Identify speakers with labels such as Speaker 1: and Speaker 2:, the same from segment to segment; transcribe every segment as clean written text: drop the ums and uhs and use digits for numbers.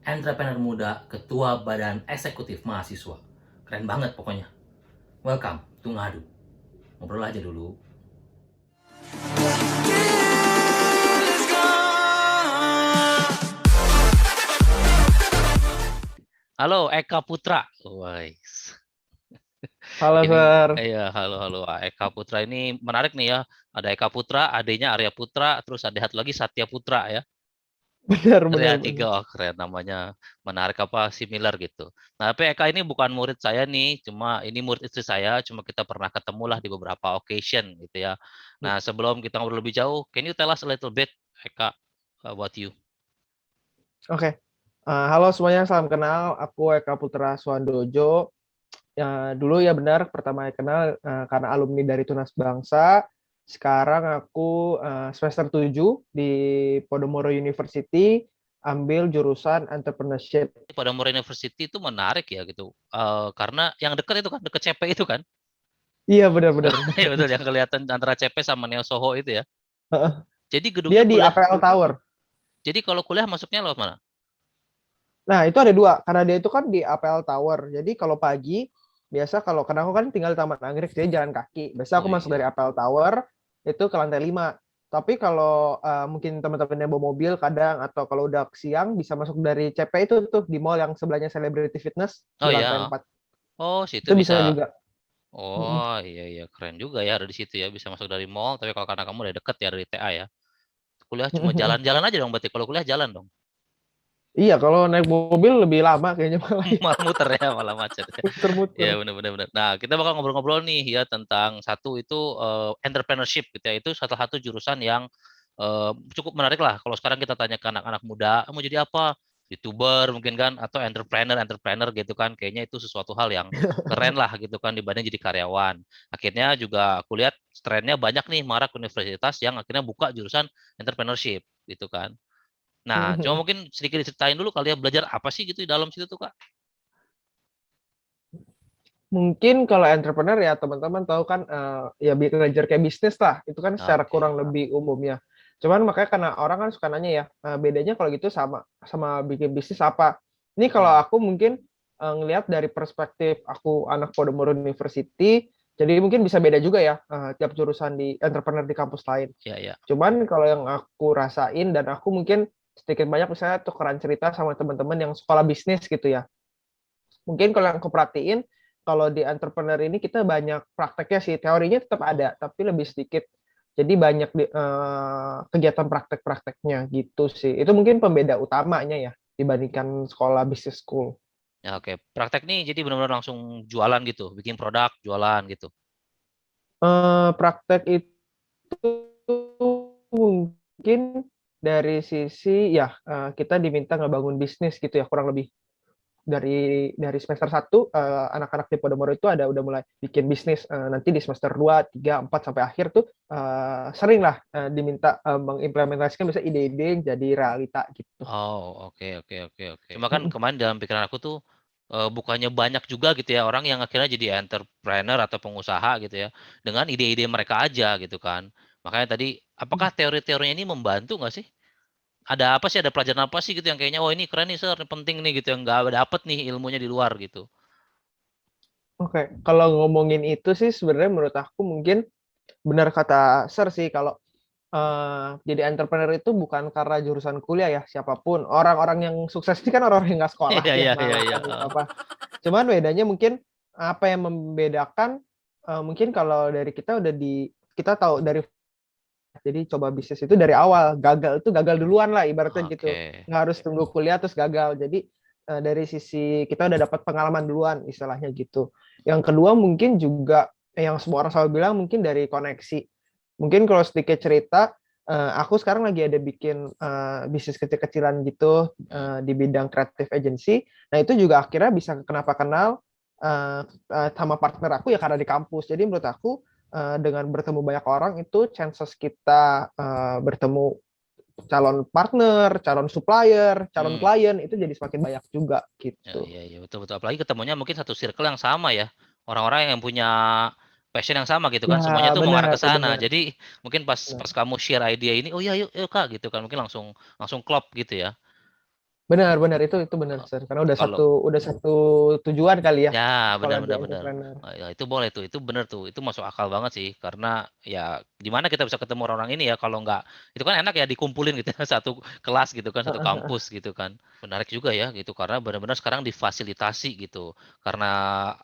Speaker 1: entrepreneur muda, ketua badan eksekutif mahasiswa. Keren banget pokoknya. Welcome to Ngadu. Ngobrol aja dulu. Halo Eka Putra. Wais.
Speaker 2: Halo,
Speaker 1: Ini
Speaker 2: Sir.
Speaker 1: halo Eka Putra ini menarik nih ya. Ada Eka Putra, adanya Arya Putra, terus ada satu lagi Satya Putra ya.
Speaker 2: Benar,
Speaker 1: Dari
Speaker 2: benar,
Speaker 1: yang tiga,
Speaker 2: benar.
Speaker 1: oh keren namanya, menarik apa similar gitu. Nah, tapi Eka ini bukan murid saya nih, cuma ini murid istri saya, cuma kita pernah ketemu lah di beberapa occasion gitu ya. Nah, sebelum kita ngobrol lebih jauh, can you tell us a little bit, Eka, about you?
Speaker 2: Oke. Halo semuanya, salam kenal. Aku Eka Putra Swandojo. Dulu ya benar, pertama kenal karena alumni dari Tunas Bangsa. Sekarang aku semester 7 di Podomoro University, ambil jurusan entrepreneurship.
Speaker 1: Pada Mora University itu menarik ya gitu, karena yang dekat itu kan, dekat CP itu kan?
Speaker 2: Iya, benar-benar.
Speaker 1: Ya betul, yang kelihatan antara CP sama Neo Soho itu ya. Jadi
Speaker 2: Dia
Speaker 1: gedungnya
Speaker 2: di
Speaker 1: kuliah,
Speaker 2: APL Tower.
Speaker 1: jadi kalau kuliah masuknya lewat mana?
Speaker 2: Nah, itu ada dua. Karena dia itu kan di APL Tower. Jadi kalau pagi, biasa karena aku kan tinggal di Taman Anggrek, jadi jalan kaki. Biasa
Speaker 1: Oh
Speaker 2: aku masuk dari
Speaker 1: iya.
Speaker 2: APL Tower, itu ke lantai 5. Tapi kalau mungkin teman-teman yang bawa mobil kadang, atau kalau udah siang, bisa masuk dari CP itu tuh, di mall yang sebelahnya Celebrity Fitness,
Speaker 1: Oh
Speaker 2: di
Speaker 1: iya.
Speaker 2: lantai 4.
Speaker 1: Oh, situ
Speaker 2: Itu
Speaker 1: bisa.
Speaker 2: bisa juga. Mm-mm.
Speaker 1: Oh iya iya, keren juga ya ada di situ ya, bisa masuk dari mall. Tapi kalau karena kamu udah deket ya dari TA ya. Kuliah cuma jalan-jalan aja dong berarti. Kalau kuliah jalan dong.
Speaker 2: Iya, kalau naik mobil lebih lama kayaknya malah ya.
Speaker 1: Malah muter ya, malah macet ya. Iya
Speaker 2: Muter-muter.
Speaker 1: benar benar benar. Nah, kita bakal ngobrol-ngobrol nih ya tentang satu itu entrepreneurship gitu ya. Itu salah satu jurusan yang cukup menarik lah. Kalau sekarang kita tanya ke anak-anak muda, mau jadi apa? YouTuber mungkin kan, atau entrepreneur gitu kan. Kayaknya itu sesuatu hal yang keren lah gitu kan dibanding jadi karyawan. Akhirnya juga aku lihat trennya banyak nih marak universitas yang akhirnya buka jurusan entrepreneurship gitu kan. Nah, cuma mungkin sedikit diceritain dulu kali ya, belajar apa sih gitu di dalam situ tuh Kak?
Speaker 2: Mungkin kalau entrepreneur ya teman-teman tahu kan ya belajar kayak bisnis lah, itu kan secara
Speaker 1: Oke.
Speaker 2: kurang lebih umumnya. Cuman makanya karena orang kan suka nanya ya, bedanya kalau gitu sama sama bikin bisnis apa? Ini kalau
Speaker 1: Hmm.
Speaker 2: aku mungkin ngelihat dari perspektif aku anak Podomoro University, jadi mungkin bisa beda juga ya tiap jurusan di entrepreneur di kampus lain.
Speaker 1: Ya, ya.
Speaker 2: Cuman kalau yang aku rasain dan aku mungkin sedikit banyak misalnya tukeran cerita sama teman-teman yang sekolah bisnis gitu ya. Mungkin kalau yang aku perhatiin, kalau di entrepreneur ini kita banyak prakteknya sih, teorinya tetap ada, tapi lebih sedikit. Jadi banyak kegiatan praktek-prakteknya gitu sih. Itu mungkin pembeda utamanya ya dibandingkan sekolah business school.
Speaker 1: Ya, oke. Praktek nih jadi benar-benar langsung jualan gitu, bikin produk, jualan gitu.
Speaker 2: Praktek itu mungkin dari sisi ya kita diminta ngebangun bisnis gitu ya kurang lebih. Dari semester 1 anak-anak di Podomoro itu udah mulai bikin bisnis, nanti di semester 2, 3, 4 sampai akhir tuh sering lah diminta mengimplementasikan bisa ide-ide yang jadi realita gitu.
Speaker 1: Oh, oke oke oke oke. Cuma kan kemarin dalam pikiran aku tuh bukannya banyak juga gitu ya orang yang akhirnya jadi entrepreneur atau pengusaha gitu ya dengan ide-ide mereka aja gitu kan. Makanya tadi apakah teori-teorinya ini membantu nggak sih? Ada apa sih? Ada pelajaran apa sih gitu yang kayaknya oh ini keren nih sir, ini penting nih gitu yang nggak dapet nih ilmunya di luar gitu.
Speaker 2: Oke, kalau ngomongin itu sih sebenarnya menurut aku mungkin benar kata Sir sih kalau jadi entrepreneur itu bukan karena jurusan kuliah ya, siapapun. Orang-orang yang sukses ini kan orang yang nggak sekolah
Speaker 1: Iya
Speaker 2: ya,
Speaker 1: iya
Speaker 2: nggak
Speaker 1: iya iya.
Speaker 2: ngelakuin apa. Cuman bedanya mungkin apa yang membedakan mungkin kalau dari kita tahu dari jadi coba bisnis itu dari awal, gagal itu gagal duluan lah ibaratnya gitu.
Speaker 1: Oke.
Speaker 2: Nggak harus tunggu kuliah terus gagal. Jadi dari sisi kita udah dapat pengalaman duluan istilahnya gitu. Yang kedua mungkin juga yang semua orang selalu bilang mungkin dari koneksi. Mungkin kalau sedikit cerita, aku sekarang lagi ada bikin bisnis kecil-kecilan gitu
Speaker 1: Hmm.
Speaker 2: di bidang creative agency. Nah itu juga akhirnya bisa kenapa kenal sama partner aku ya karena di kampus. Jadi menurut aku dengan bertemu banyak orang itu chances kita bertemu calon partner, calon supplier, calon
Speaker 1: Hmm.
Speaker 2: klien itu jadi semakin banyak juga
Speaker 1: Ya,
Speaker 2: gitu.
Speaker 1: iya, iya, betul, betul. Apalagi ketemunya mungkin satu circle yang sama ya. Orang-orang yang punya passion yang sama gitu kan. Semuanya
Speaker 2: Ya
Speaker 1: tuh mengarah
Speaker 2: benar
Speaker 1: ke sana.
Speaker 2: benar.
Speaker 1: Jadi mungkin pas
Speaker 2: Benar.
Speaker 1: pas kamu share idea ini, oh iya yuk, yuk Kak gitu kan. Mungkin langsung langsung klop gitu ya.
Speaker 2: Benar-benar itu benar, Sir. Karena
Speaker 1: Kalau
Speaker 2: udah satu tujuan kali ya
Speaker 1: ya,
Speaker 2: kalau
Speaker 1: benar
Speaker 2: di
Speaker 1: benar benar.
Speaker 2: entrepreneur.
Speaker 1: Ya, itu boleh tuh, itu bener tuh, itu masuk akal banget sih, karena ya gimana kita bisa ketemu orang-orang ini ya kalau nggak, itu kan enak ya dikumpulin gitu ya, satu kelas gitu kan, satu kampus gitu kan. Menarik juga ya gitu, karena benar-benar sekarang difasilitasi gitu. Karena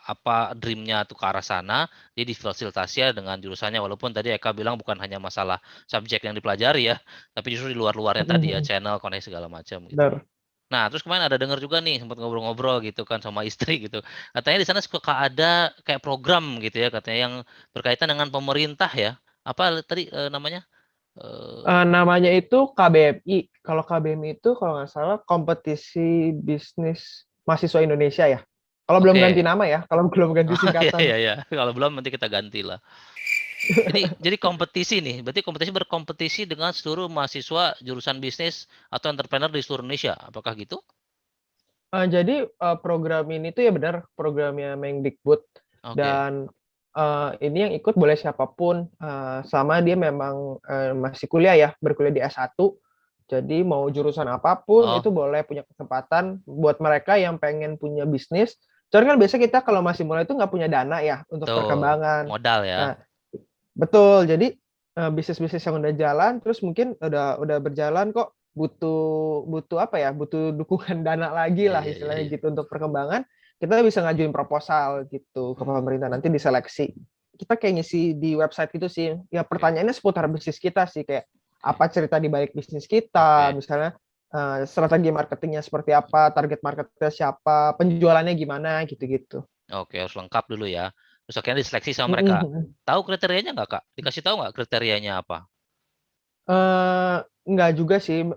Speaker 1: apa dream-nya tuh ke arah sana, dia difasilitasi ya dengan jurusannya, walaupun tadi Eka bilang bukan hanya masalah subjek yang dipelajari ya, tapi justru di luar-luarnya tadi ya, channel, koneksi segala macam gitu.
Speaker 2: Benar.
Speaker 1: Nah, terus kemarin ada dengar juga nih, sempat ngobrol-ngobrol gitu kan sama istri gitu. Katanya di sana suka ada kayak program gitu ya, katanya yang berkaitan dengan pemerintah ya. Apa tadi namanya?
Speaker 2: Namanya itu KBMI. Kalau KBMI itu kalau nggak salah kompetisi bisnis mahasiswa Indonesia ya. Kalau belum ganti
Speaker 1: Oke.
Speaker 2: nama ya, kalau belum ganti
Speaker 1: Iya
Speaker 2: singkatan.
Speaker 1: iya iya. Kalau belum nanti kita ganti lah. Jadi kompetisi nih, berarti kompetisi berkompetisi dengan seluruh mahasiswa jurusan bisnis atau entrepreneur di seluruh Indonesia. Apakah gitu?
Speaker 2: Jadi program ini tuh ya benar programnya Mendikbud
Speaker 1: Oke.
Speaker 2: dan ini yang ikut boleh siapapun selama dia memang masih kuliah ya, berkuliah di S1. Jadi mau jurusan apapun
Speaker 1: Oh,
Speaker 2: itu boleh punya kesempatan buat mereka yang pengen punya bisnis. Soalnya kan biasa kita kalau masih mulai itu nggak punya dana ya untuk
Speaker 1: betul.
Speaker 2: perkembangan.
Speaker 1: Modal ya.
Speaker 2: Nah, betul. Jadi bisnis-bisnis yang udah jalan, terus mungkin udah berjalan kok butuh butuh apa ya? Butuh dukungan dana lagi
Speaker 1: Iya
Speaker 2: lah
Speaker 1: iya iya
Speaker 2: istilahnya
Speaker 1: iya.
Speaker 2: gitu untuk perkembangan. Kita bisa ngajuin proposal gitu ke pemerintah nanti diseleksi. Kita kayak ngisi di website gitu sih. Ya
Speaker 1: Oke.
Speaker 2: pertanyaannya seputar bisnis kita sih kayak
Speaker 1: Oke.
Speaker 2: apa cerita di balik bisnis kita,
Speaker 1: Oke.
Speaker 2: misalnya strategi marketingnya seperti apa, target marketnya siapa, penjualannya gimana gitu-gitu.
Speaker 1: Oke, harus lengkap dulu ya. Terus akhirnya diseleksi sama mereka. Tahu kriterianya nggak, Kak? Dikasih tahu nggak kriterianya apa?
Speaker 2: Enggak juga sih,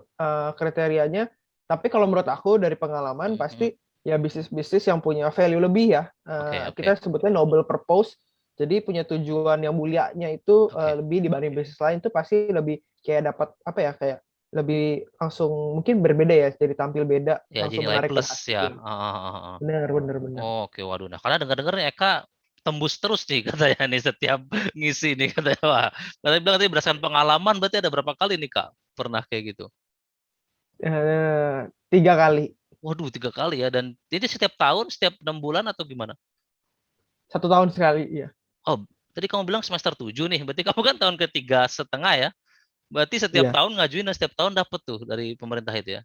Speaker 2: kriterianya, tapi kalau menurut aku dari pengalaman
Speaker 1: Mhm.
Speaker 2: pasti ya bisnis-bisnis yang punya value lebih ya,
Speaker 1: Oke
Speaker 2: kita
Speaker 1: oke
Speaker 2: sebutnya noble purpose, jadi punya tujuan yang mulianya itu,
Speaker 1: oke.
Speaker 2: lebih dibanding bisnis lain itu pasti lebih kayak dapat, apa ya, kayak lebih langsung mungkin berbeda ya, jadi tampil beda,
Speaker 1: Ya jadi
Speaker 2: langsung
Speaker 1: nilai
Speaker 2: menarik
Speaker 1: plus ya.
Speaker 2: perhatian.
Speaker 1: Heeh heeh heeh.
Speaker 2: Bener bener bener.
Speaker 1: Oke, waduh. Nah, karena dengar-dengar nih Eka tembus terus nih katanya nih setiap ngisi nih katanya. Wah, katanya bilang tadi berdasarkan pengalaman berarti ada berapa kali nih, Kak, pernah kayak gitu?
Speaker 2: 3 kali,
Speaker 1: Waduh, 3 kali ya dan jadi setiap tahun, setiap 6 bulan atau gimana?
Speaker 2: 1 tahun sekali, iya.
Speaker 1: Oh, tadi kamu bilang semester 7 nih, berarti kamu kan tahun ketiga setengah ya? Berarti setiap
Speaker 2: Iya.
Speaker 1: tahun ngajuin dan setiap tahun dapet tuh dari pemerintah itu ya?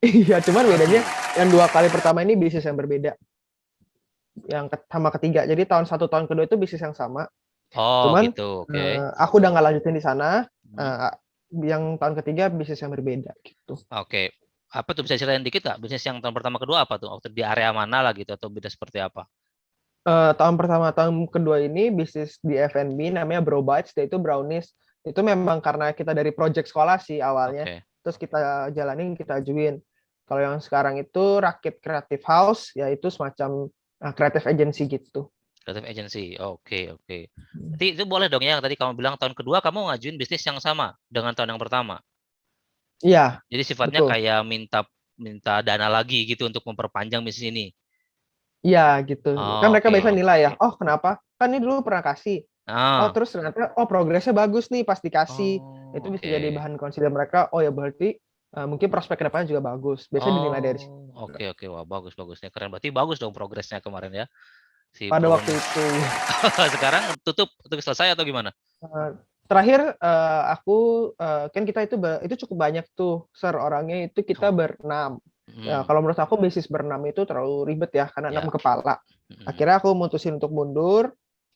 Speaker 2: Iya, cuman bedanya
Speaker 1: Waduh.
Speaker 2: yang 2 kali pertama ini bisnis yang berbeda. Sama ketiga. Jadi tahun kedua itu bisnis yang sama.
Speaker 1: Oh
Speaker 2: Cuman
Speaker 1: gitu, oke.
Speaker 2: aku udah nggak lanjutin di sana.
Speaker 1: Mhm.
Speaker 2: eh, yang tahun ketiga bisnis yang berbeda gitu.
Speaker 1: Oke. Apa tuh bisa ceritain dikit nggak? Bisnis yang tahun pertama kedua apa tuh? Waktu di area mana lah gitu atau beda seperti apa?
Speaker 2: Tahun pertama, tahun kedua ini bisnis di F&B namanya Bro Bites, yaitu brownies. Itu memang karena kita dari project sekolah sih awalnya.
Speaker 1: Oke.
Speaker 2: Terus kita jalanin, kita ajuin. Kalau yang sekarang itu Rakit Creative House, yaitu semacam creative agency gitu.
Speaker 1: Creative agency. Oke, oke. Berarti itu boleh dong ya yang tadi kamu bilang tahun kedua kamu ngajuin bisnis yang sama dengan tahun yang pertama.
Speaker 2: Iya,
Speaker 1: Jadi sifatnya
Speaker 2: betul.
Speaker 1: kayak minta minta dana lagi gitu untuk memperpanjang bisnis ini.
Speaker 2: Iya gitu. Kan
Speaker 1: Oh,
Speaker 2: mereka
Speaker 1: oke.
Speaker 2: biasa nilai ya. Oh kenapa? Kan ini dulu pernah kasih. Oh
Speaker 1: Ah.
Speaker 2: terus ternyata oh progresnya bagus nih pas dikasih. Itu
Speaker 1: Oh,
Speaker 2: bisa jadi
Speaker 1: oke.
Speaker 2: bahan consider mereka. Oh ya berarti mungkin prospek kedepannya juga bagus. Biasanya dinilai dari situ.
Speaker 1: Oh, oke oke. Wah, bagus bagus nih. Keren. Berarti bagus dong progresnya kemarin ya si
Speaker 2: Pada waktu
Speaker 1: brownies.
Speaker 2: itu
Speaker 1: Sekarang tutup untuk selesai atau gimana?
Speaker 2: eh, terakhir aku kan kita itu cukup banyak tuh ser orangnya itu kita
Speaker 1: Oh.
Speaker 2: berenam. Ya,
Speaker 1: Hmm.
Speaker 2: kalau menurut aku bisnis berenam itu terlalu ribet ya karena enam
Speaker 1: Ya.
Speaker 2: kepala.
Speaker 1: Hmm.
Speaker 2: Akhirnya aku mutusin untuk mundur.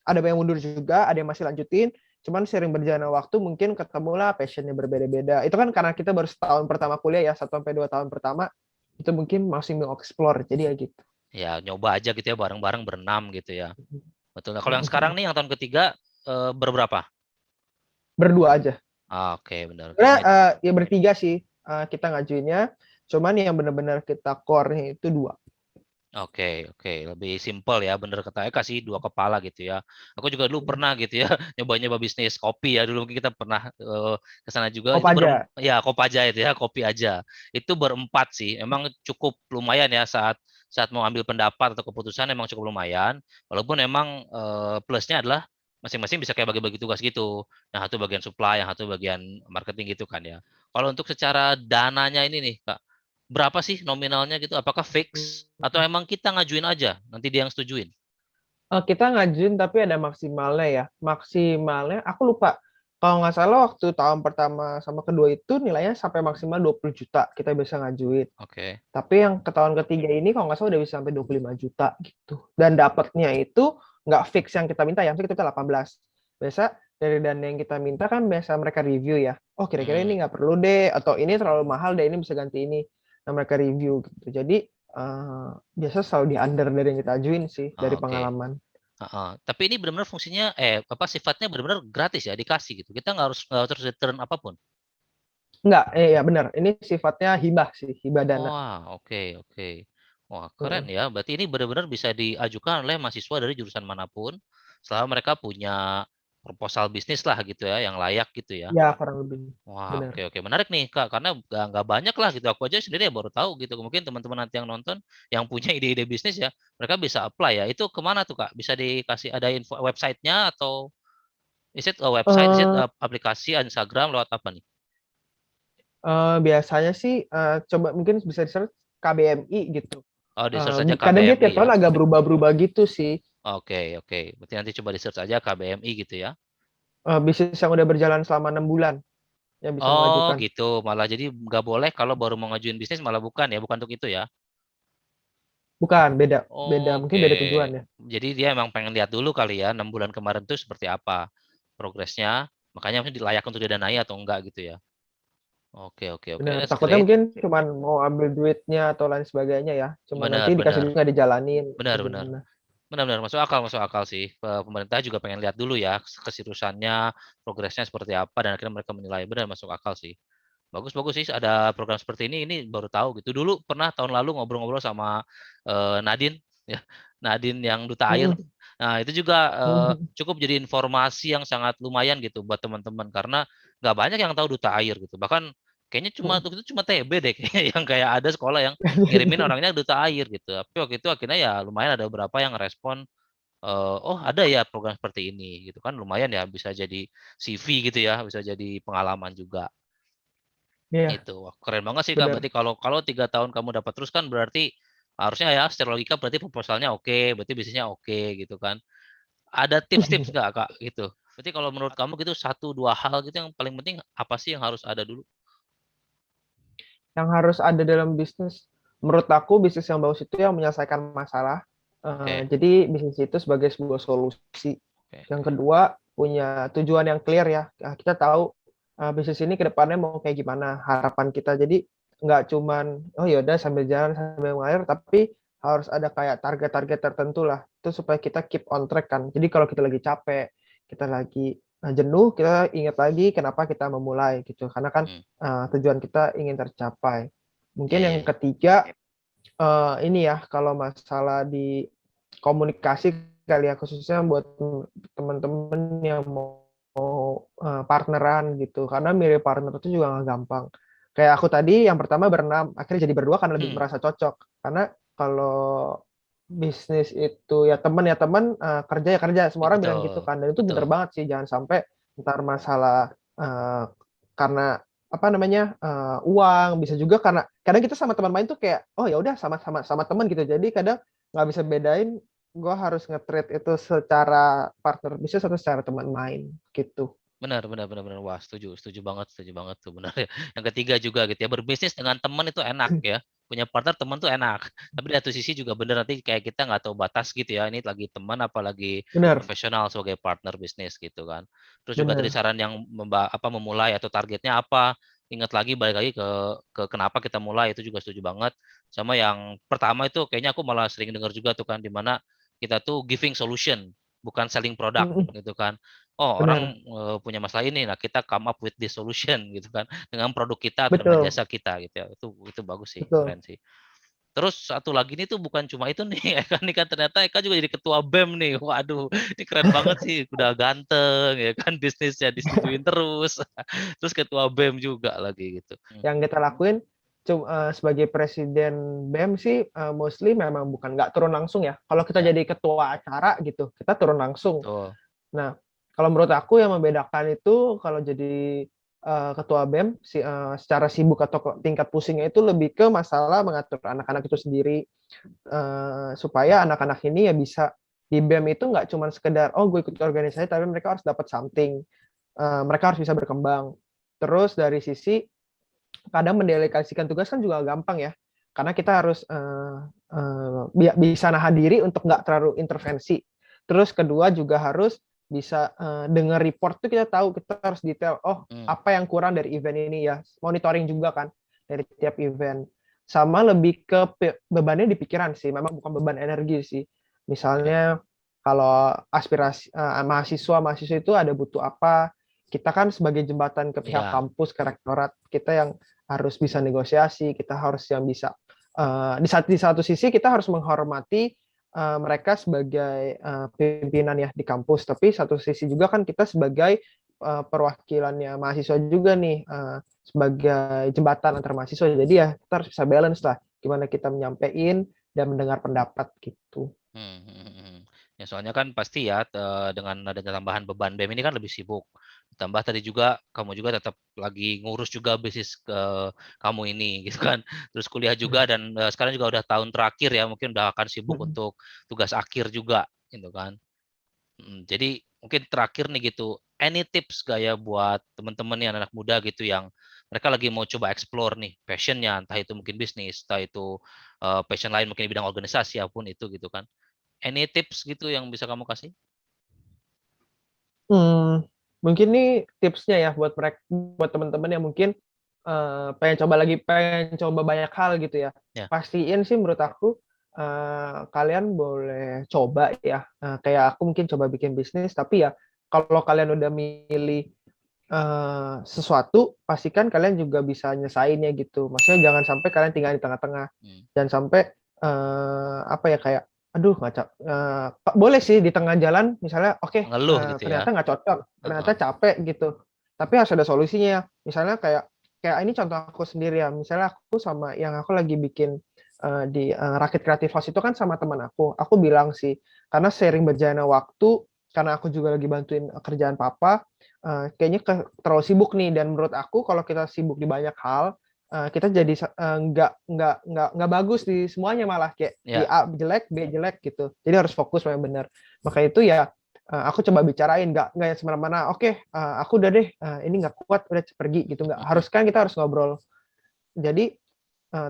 Speaker 2: Ada yang mundur juga, ada yang masih lanjutin. Cuman sering berjalannya waktu mungkin ketemulah passionnya berbeda-beda. Itu kan karena kita baru setahun pertama kuliah ya, 1 sampai 2 tahun pertama itu mungkin masih mau explore. Jadi ya gitu.
Speaker 1: Ya, nyoba aja gitu ya bareng-bareng berenam gitu ya. Betul. Nah, kalau yang sekarang nih yang tahun ketiga berberapa?
Speaker 2: Berdua aja.
Speaker 1: Ah, oke, benar.
Speaker 2: Sebenarnya
Speaker 1: Karena itu.
Speaker 2: ya bertiga sih kita ngajuinnya. Cuman yang benar-benar kita core-nya itu dua.
Speaker 1: Oke, oke, lebih simpel ya, bener kata Eka sih, dua kepala gitu ya. Aku juga dulu pernah gitu ya, nyoba-nyoba bisnis kopi ya, dulu mungkin kita pernah ke sana juga, itu
Speaker 2: Kopaja.
Speaker 1: ya Kopaja itu ya, kopi aja. Itu berempat sih, emang cukup lumayan ya saat saat mau ambil pendapat atau keputusan emang cukup lumayan, walaupun emang plusnya adalah masing-masing bisa kayak bagi-bagi tugas gitu. Yang satu bagian supply, yang satu bagian marketing gitu kan ya. Kalau untuk secara dananya ini nih, Kak, Berapa sih nominalnya gitu? Apakah fix atau emang kita ngajuin aja nanti dia yang setujuin?
Speaker 2: Kita ngajuin tapi ada maksimalnya ya. Maksimalnya aku lupa. Kalau nggak salah waktu tahun pertama sama kedua itu nilainya sampai maksimal 20 juta kita bisa ngajuin.
Speaker 1: Oke.
Speaker 2: Tapi yang ke tahun ketiga ini kalau nggak salah udah bisa sampai 25 juta gitu. Dan dapatnya itu nggak fix yang kita minta, yang kita 18. Biasa dari dana yang kita minta kan biasa mereka review ya. Oh kira-kira
Speaker 1: Hmm.
Speaker 2: ini nggak perlu deh, atau ini terlalu mahal deh, ini bisa ganti ini. Nah mereka review gitu. Jadi biasa selalu di under dari yang kita ajuin sih dari
Speaker 1: Oke.
Speaker 2: pengalaman.
Speaker 1: Heeh. Tapi ini benar-benar fungsinya apa sifatnya benar-benar gratis ya, dikasih gitu. Kita nggak harus return apapun.
Speaker 2: Enggak, ya benar. Ini sifatnya hibah sih, hibah dana.
Speaker 1: Wah, oke oke. Wah, keren
Speaker 2: Heeh.
Speaker 1: ya. Berarti ini benar-benar bisa diajukan oleh mahasiswa dari jurusan manapun, selama mereka punya proposal bisnis lah gitu ya, yang layak gitu ya.
Speaker 2: Ya kurang lebih.
Speaker 1: Wah,
Speaker 2: Benar.
Speaker 1: oke oke. Menarik nih, Kak, karena nggak banyak lah gitu. Aku aja sendiri ya baru tahu gitu. Mungkin teman-teman nanti yang nonton, yang punya ide-ide bisnis ya, mereka bisa apply ya. Itu kemana tuh, Kak? Bisa dikasih ada info websitenya atau is it a website, is it
Speaker 2: Eh,
Speaker 1: aplikasi Instagram lewat apa nih?
Speaker 2: biasanya sih coba mungkin bisa di-search KBMI gitu.
Speaker 1: Oh, di search aja
Speaker 2: Kadang dia
Speaker 1: KBMI
Speaker 2: tiap
Speaker 1: ya.
Speaker 2: tahun agak berubah-berubah gitu sih.
Speaker 1: Oke oke. Berarti nanti coba di search aja KBMI gitu ya.
Speaker 2: Bisnis yang udah berjalan selama 6 bulan yang bisa
Speaker 1: Oh
Speaker 2: mengajukan.
Speaker 1: gitu, malah jadi nggak boleh kalau baru mau ngajuin bisnis malah bukan ya, bukan untuk itu ya.
Speaker 2: Bukan, beda. Beda, mungkin
Speaker 1: Oke,
Speaker 2: beda tujuan ya.
Speaker 1: jadi dia emang pengen lihat dulu kali ya, 6 bulan kemarin tuh seperti apa progresnya, makanya maksudnya layak untuk didanai atau enggak gitu ya. Oke oke oke,
Speaker 2: Benar.
Speaker 1: that's
Speaker 2: Takutnya
Speaker 1: great.
Speaker 2: mungkin cuman mau ambil duitnya atau lain sebagainya ya. Cuma nanti
Speaker 1: Benar
Speaker 2: dikasih
Speaker 1: benar
Speaker 2: duit nggak dijalanin atau
Speaker 1: benar benar.
Speaker 2: gimana.
Speaker 1: Benar-benar masuk akal sih. Pemerintah juga pengen lihat dulu ya keseriusannya, progresnya seperti apa dan akhirnya mereka menilai. Benar masuk akal sih. Bagus bagus sih ada program seperti ini baru tahu gitu. Dulu pernah tahun lalu ngobrol-ngobrol sama, Nadine ya, Nadine yang duta air
Speaker 2: Mm-mm.
Speaker 1: tuh. Nah itu juga,
Speaker 2: Mm-mm.
Speaker 1: cukup jadi informasi yang sangat lumayan gitu buat teman-teman karena nggak banyak yang tahu duta air gitu. Bahkan kayaknya cuma waktu itu cuma TB deh kayaknya yang kayak ada sekolah yang ngirimin orangnya duta air gitu. Tapi waktu itu akhirnya ya lumayan ada beberapa yang respon, "Oh ada ya program seperti ini," gitu kan lumayan ya bisa jadi CV gitu ya, bisa jadi pengalaman juga.
Speaker 2: Iya,
Speaker 1: Itu, wah keren banget sih Kak,
Speaker 2: benar.
Speaker 1: berarti kalau kalau 3 tahun kamu dapat terus kan berarti harusnya ya secara logika berarti proposalnya oke, berarti bisnisnya oke gitu kan. Ada tips-tips nggak Kak gitu? Berarti kalau menurut kamu gitu satu 2 hal gitu yang paling penting apa sih yang harus ada dulu?
Speaker 2: Yang harus ada dalam bisnis, menurut aku bisnis yang bagus itu yang menyelesaikan masalah.
Speaker 1: Oke
Speaker 2: Jadi bisnis itu sebagai sebuah solusi.
Speaker 1: oke
Speaker 2: Yang
Speaker 1: oke.
Speaker 2: kedua, punya tujuan yang clear ya. Nah, kita tahu bisnis ini ke depannya mau kayak gimana, harapan kita. Jadi nggak cuman, oh yaudah sambil jalan sambil mengalir, tapi harus ada kayak target-target tertentu lah. Itu supaya kita keep on track kan. Jadi kalau kita lagi capek, kita lagi jenuh, kita ingat lagi kenapa kita memulai gitu. Karena kan
Speaker 1: Mmm,
Speaker 2: tujuan kita ingin tercapai.
Speaker 1: iya
Speaker 2: Mungkin yang
Speaker 1: iya iya.
Speaker 2: ketiga, ini ya, kalau masalah di komunikasi kali ya, khususnya buat teman-teman yang mau partneran gitu, karena milih partner itu juga nggak gampang. Kayak aku tadi yang pertama berenam, akhirnya jadi berdua karena lebih
Speaker 1: Mhm,
Speaker 2: merasa cocok. Karena kalau bisnis itu ya teman, kerja ya kerja, semua orang bilang gitu
Speaker 1: betul
Speaker 2: kan, dan itu bener
Speaker 1: betul.
Speaker 2: banget sih, jangan sampai entar masalah, karena apa namanya, uang, bisa juga karena kadang kita sama teman main tuh kayak, oh ya udah sama teman gitu. Jadi kadang nggak bisa bedain, gue harus nge-treat itu secara partner bisnis atau secara teman main, gitu.
Speaker 1: Benar benar benar benar. Wah, setuju banget tuh, benar ya. Yang ketiga juga gitu ya, berbisnis dengan teman itu enak ya, punya partner teman tuh enak. Tapi di satu sisi juga benar nanti kayak kita nggak tahu batas gitu ya, ini lagi teman apalagi
Speaker 2: Bener,
Speaker 1: profesional sebagai partner bisnis gitu kan. Terus juga tadi
Speaker 2: bener.
Speaker 1: saran yang memulai atau targetnya apa, ingat lagi balik lagi ke kenapa kita mulai, itu juga setuju banget. Sama yang pertama itu kayaknya aku malah sering dengar juga tuh kan, di mana kita tuh giving solution, bukan selling product
Speaker 2: Mhm,
Speaker 1: gitu kan. Oh,
Speaker 2: bener,
Speaker 1: orang, punya masalah ini, nah kita come up with this solution gitu kan, dengan produk kita atau dengan
Speaker 2: betul,
Speaker 1: jasa kita gitu ya, itu bagus sih,
Speaker 2: betul.
Speaker 1: keren sih. Terus satu lagi nih tuh bukan cuma itu nih, Eka nih kan ternyata Eka juga jadi ketua BEM nih, waduh ini keren banget sih, udah ganteng ya kan, bisnisnya disetujuin terus, terus ketua BEM juga lagi gitu.
Speaker 2: Yang kita lakuin sebagai presiden BEM sih mostly memang bukan nggak turun langsung ya. Kalau kita
Speaker 1: Ya,
Speaker 2: jadi ketua acara gitu, kita turun langsung.
Speaker 1: betul,
Speaker 2: Nah, kalau menurut aku yang membedakan itu kalau jadi ketua BEM secara sibuk atau tingkat pusingnya itu lebih ke masalah mengatur anak-anak itu sendiri, supaya anak-anak ini ya bisa di BEM itu nggak cuma sekedar oh gue ikut organisasi, tapi mereka harus dapat something, mereka harus bisa berkembang. Terus dari sisi kadang mendelegasikan tugas kan juga gampang ya, karena kita harus bisa nahan diri untuk nggak terlalu intervensi. Terus kedua juga harus bisa dengar report tuh kita tahu, kita harus detail, oh apa yang kurang dari event ini ya, monitoring juga kan dari tiap event. Sama lebih ke bebannya di pikiran sih, memang bukan beban energi sih. Misalnya kalau aspirasi mahasiswa itu ada butuh apa, kita kan sebagai jembatan ke pihak
Speaker 1: Ya.
Speaker 2: kampus, ke rektorat, kita yang harus bisa negosiasi, kita harus yang bisa di satu sisi kita harus menghormati mereka sebagai pimpinan ya di kampus, tapi satu sisi juga kan kita sebagai perwakilannya mahasiswa juga nih, sebagai jembatan antar mahasiswa. Jadi ya kita harus bisa balance lah, gimana kita menyampaikan dan mendengar pendapat gitu.
Speaker 1: Ya soalnya kan pasti ya dengan adanya tambahan beban BEM ini kan lebih sibuk. Tambah tadi juga kamu juga tetap lagi ngurus juga bisnis kamu ini gitu kan. Terus kuliah juga dan sekarang juga udah tahun terakhir ya, mungkin udah akan sibuk untuk tugas akhir juga gitu kan. Jadi mungkin terakhir nih gitu, any tips gak ya buat teman-teman nih anak muda gitu yang mereka lagi mau coba explore nih passionnya, entah itu mungkin bisnis, entah itu passion lain mungkin di bidang organisasi apapun itu gitu kan. Any tips gitu yang bisa kamu kasih?
Speaker 2: Mungkin nih tipsnya ya buat teman-teman yang mungkin pengen coba banyak hal gitu ya.
Speaker 1: Ya.
Speaker 2: Pastiin sih menurut aku kalian boleh coba ya. Kayak aku mungkin coba bikin bisnis, tapi ya kalau kalian udah milih sesuatu, pastikan kalian juga bisa nyesainnya gitu. Maksudnya jangan sampai kalian tinggal di tengah-tengah. Jangan sampai apa ya, kayak aduh boleh sih di tengah jalan misalnya oke,
Speaker 1: Ngeluh gitu ya.
Speaker 2: ternyata nggak cocok, ternyata
Speaker 1: Heeh.
Speaker 2: capek gitu. Tapi harus ada solusinya. Misalnya kayak kayak ini contoh aku sendiri ya. Misalnya aku sama yang aku lagi bikin di Rakit Kreatif House itu kan sama teman aku. Aku bilang sih, karena sering berjalannya waktu, karena aku juga lagi bantuin kerjaan papa, kayaknya terlalu sibuk nih, dan menurut aku kalau kita sibuk di banyak hal, kita jadi nggak bagus di semuanya, malah kayak di
Speaker 1: Ya.
Speaker 2: A jelek, B jelek gitu. Jadi harus fokus yang benar. Maka itu ya aku coba bicarain, nggak yang semena-mena. Oke, aku udah deh, ini nggak kuat, udah pergi gitu. Nggak harus, kan kita harus ngobrol. Jadi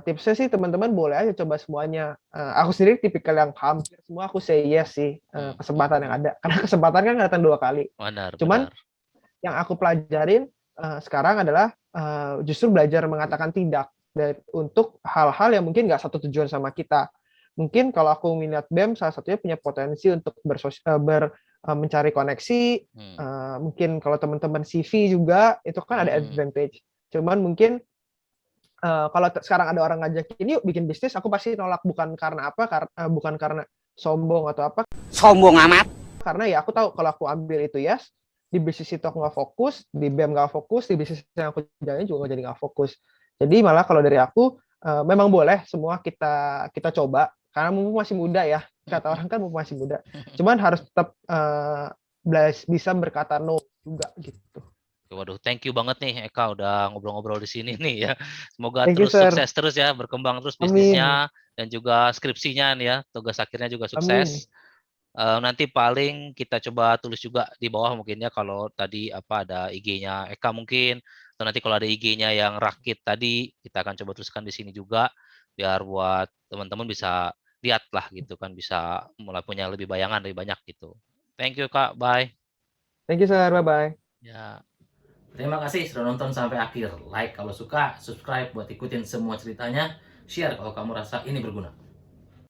Speaker 2: tipsnya sih teman-teman boleh aja coba semuanya. Aku sendiri tipikal yang hampir semua aku say yes sih, kesempatan yang ada. Karena kesempatan kan nggak datang 2 kali.
Speaker 1: Benar,
Speaker 2: Cuman
Speaker 1: benar.
Speaker 2: yang aku pelajarin sekarang adalah justru belajar mengatakan tidak untuk hal-hal yang mungkin nggak satu tujuan sama kita. Mungkin kalau aku minat BEM, salah satunya punya potensi untuk mencari koneksi. Mungkin kalau teman-teman CV juga, itu kan ada advantage. Cuman mungkin kalau sekarang ada orang ngajakin yuk bikin bisnis, aku pasti nolak, bukan karena apa, bukan karena sombong atau apa.
Speaker 3: Sombong amat.
Speaker 2: Karena ya aku tahu kalau aku ambil itu yes, di bisnis itu aku nggak fokus, di BEM nggak fokus, di bisnis yang aku jalani juga jadi nggak fokus. Jadi malah kalau dari aku memang boleh semua kita coba, karena mumpung masih muda ya, kata orang kan mumpung masih muda. Cuman harus tetap bisa berkata no juga gitu.
Speaker 1: Waduh, thank you banget nih Eka udah ngobrol-ngobrol di sini nih ya. Semoga
Speaker 2: Thank you,
Speaker 1: terus
Speaker 2: sir.
Speaker 1: sukses terus ya, berkembang terus
Speaker 2: Amin.
Speaker 1: bisnisnya dan juga skripsinya nih ya, tugas akhirnya juga
Speaker 2: Amin.
Speaker 1: sukses. Nanti paling kita coba tulis juga di bawah mungkin ya, kalau tadi apa ada IG-nya Eka mungkin, atau nanti kalau ada IG-nya yang Rakit tadi kita akan coba tuliskan di sini juga biar buat teman-teman bisa lihat lah gitu kan, bisa mulai punya lebih bayangan lebih banyak gitu. Thank you Kak, bye.
Speaker 2: Thank you, sir. Bye-bye.
Speaker 1: Ya. Terima kasih sudah nonton sampai akhir. Like kalau suka, subscribe buat ikutin semua ceritanya, share kalau kamu rasa ini berguna.